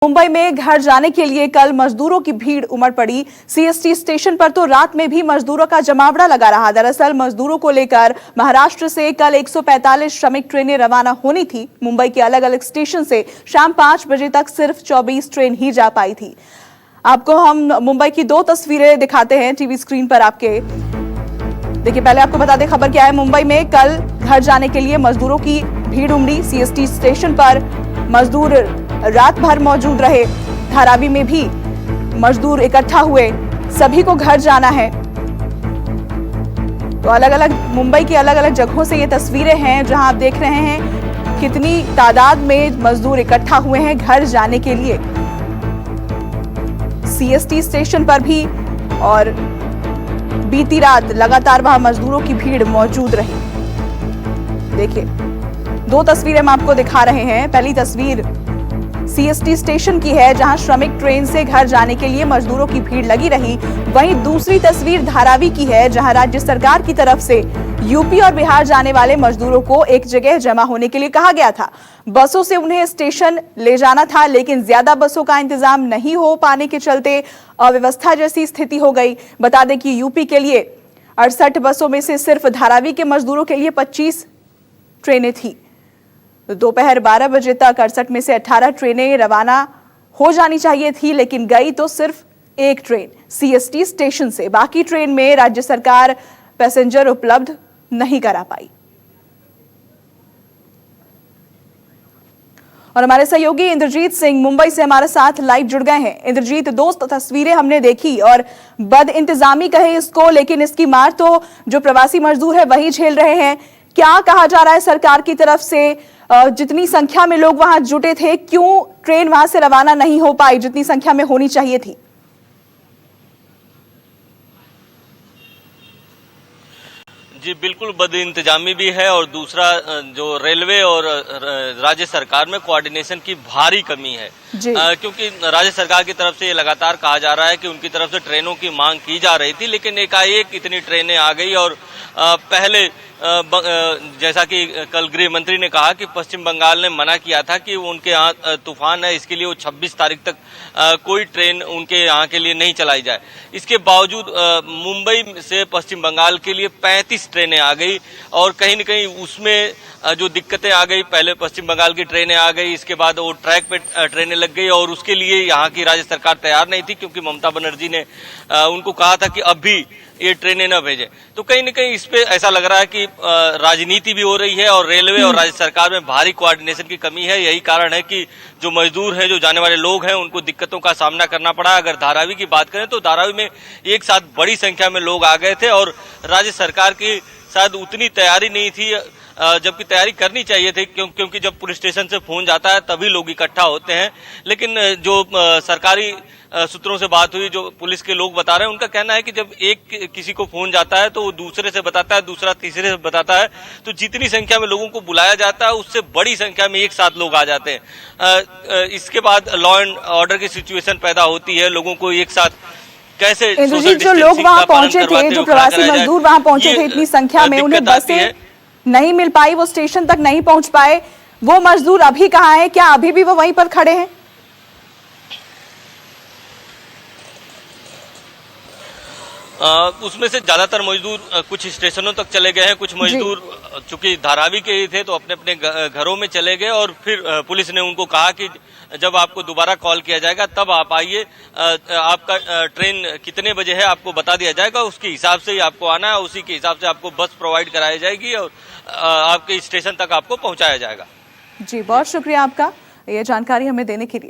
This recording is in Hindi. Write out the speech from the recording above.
मुंबई में घर जाने के लिए कल मजदूरों की भीड़ उमड़ पड़ी। सीएसटी स्टेशन पर तो रात में भी मजदूरों का जमावड़ा लगा रहा। दरअसल मजदूरों को लेकर महाराष्ट्र से कल 145 श्रमिक ट्रेनें रवाना होनी थी। मुंबई के अलग अलग स्टेशन से शाम 5 बजे तक सिर्फ 24 ट्रेन ही जा पाई थी। आपको हम मुंबई की 2 तस्वीरें दिखाते हैं टीवी स्क्रीन पर आपके। देखिए, पहले आपको बता दें खबर क्या है। मुंबई में कल घर जाने के लिए मजदूरों की भीड़ उमड़ी। सीएसटी स्टेशन पर मजदूर रात भर मौजूद रहे। धारावी में भी मजदूर इकट्ठा हुए। सभी को घर जाना है। तो अलग अलग मुंबई की अलग अलग जगहों से ये तस्वीरें हैं जहां आप देख रहे हैं कितनी तादाद में मजदूर इकट्ठा हुए हैं घर जाने के लिए। सीएसटी स्टेशन पर भी और बीती रात लगातार वहां मजदूरों की भीड़ मौजूद रही। देखिए, 2 तस्वीरें हम आपको दिखा रहे हैं। पहली तस्वीर सीएसटी स्टेशन की है जहां श्रमिक ट्रेन से घर जाने के लिए मजदूरों की भीड़ लगी रही। वहीं दूसरी तस्वीर धारावी की है जहां राज्य सरकार की तरफ से यूपी और बिहार जाने वाले मजदूरों को एक जगह जमा होने के लिए कहा गया था। बसों से उन्हें स्टेशन ले जाना था, लेकिन ज्यादा बसों का इंतजाम नहीं हो पाने के चलते अव्यवस्था जैसी स्थिति हो गई। बता दें कि यूपी के लिए 68 बसों में से सिर्फ धारावी के मजदूरों के लिए 25 ट्रेनें थी। दोपहर 12 बजे तक 68 में से 18 ट्रेनें रवाना हो जानी चाहिए थी, लेकिन गई तो सिर्फ 1 ट्रेन सीएसटी स्टेशन से। बाकी ट्रेन में राज्य सरकार पैसेंजर उपलब्ध नहीं करा पाई। और हमारे सहयोगी इंद्रजीत सिंह मुंबई से हमारे साथ लाइव जुड़ गए हैं। इंद्रजीत, 2 तस्वीरें हमने देखी और बद इंतजामी कहे इसको, लेकिन इसकी मार तो जो प्रवासी मजदूर है वही झेल रहे हैं। क्या कहा जा रहा है सरकार की तरफ से? जितनी संख्या में लोग वहां जुटे थे, क्यों ट्रेन वहां से रवाना नहीं हो पाई जितनी संख्या में होनी चाहिए थी? जी बिल्कुल, बद इंतजामी भी है और दूसरा जो रेलवे और राज्य सरकार में कोऑर्डिनेशन की भारी कमी है। क्योंकि राज्य सरकार की तरफ से ये लगातार कहा जा रहा है कि उनकी तरफ से ट्रेनों की मांग की जा रही थी, लेकिन एकाएक इतनी ट्रेनें आ गई। और पहले जैसा कि कल गृह मंत्री ने कहा कि पश्चिम बंगाल ने मना किया था कि उनके यहाँ तूफान है, इसके लिए वो 26 तारीख तक कोई ट्रेन उनके यहाँ के लिए नहीं चलाई जाए। इसके बावजूद मुंबई से पश्चिम बंगाल के लिए 35 ट्रेनें आ गई और कहीं न कहीं उसमें जो दिक्कतें आ गई, पहले पश्चिम बंगाल की ट्रेनें आ गई, इसके बाद वो ट्रैक पे ट्रेनें लग गई और उसके लिए यहाँ की राज्य सरकार तैयार नहीं थी, क्योंकि ममता बनर्जी ने उनको कहा था कि अब भी ये ट्रेनें न भेजें। तो कहीं न कहीं इस पे ऐसा लग रहा है कि राजनीति भी हो रही है और रेलवे और राज्य सरकार में भारी कोऑर्डिनेशन की कमी है। यही कारण है कि जो मजदूर हैं, जो जाने वाले लोग हैं, उनको दिक्कतों का सामना करना पड़ा। अगर धारावी की बात करें तो धारावी में एक साथ बड़ी संख्या में लोग आ गए थे और राज्य सरकार की शायद उतनी तैयारी नहीं थी, जबकि तैयारी करनी चाहिए थी, क्योंकि जब पुलिस स्टेशन से फोन जाता है तभी लोग इकट्ठा होते हैं। लेकिन जो सरकारी सूत्रों से बात हुई, जो पुलिस के लोग बता रहे हैं, उनका कहना है कि जब एक किसी को फोन जाता है तो वो दूसरे से बताता है, दूसरा तीसरे से बताता है, तो जितनी संख्या में लोगों को बुलाया जाता है उससे बड़ी संख्या में एक साथ लोग आ जाते हैं। इसके बाद लॉ एंड ऑर्डर की सिचुएशन पैदा होती है। लोगों को एक साथ कैसे जो लोग वहां पहुंचे थे, जो प्रवासी मजदूर वहां पहुंचे थे इतनी संख्या में, उन्हें बसें नहीं मिल पाई, वो स्टेशन तक नहीं पहुंच पाए। वो मजदूर अभी कहाँ हैं? क्या अभी भी वो वहीं पर खड़े हैं? उसमें से ज्यादातर मजदूर कुछ स्टेशनों तक चले गए हैं। कुछ मजदूर चूंकि धारावी के ही थे तो अपने अपने घरों में चले गए और फिर पुलिस ने उनको कहा कि जब आपको दोबारा कॉल किया जाएगा तब आप आइए, आपका ट्रेन कितने बजे है आपको बता दिया जाएगा, उसके हिसाब से ही आपको आना है, उसी के हिसाब से आपको बस प्रोवाइड कराई जाएगी और आपके स्टेशन तक आपको पहुंचाया जाएगा। जी, बहुत शुक्रिया आपका ये जानकारी हमें देने के लिए।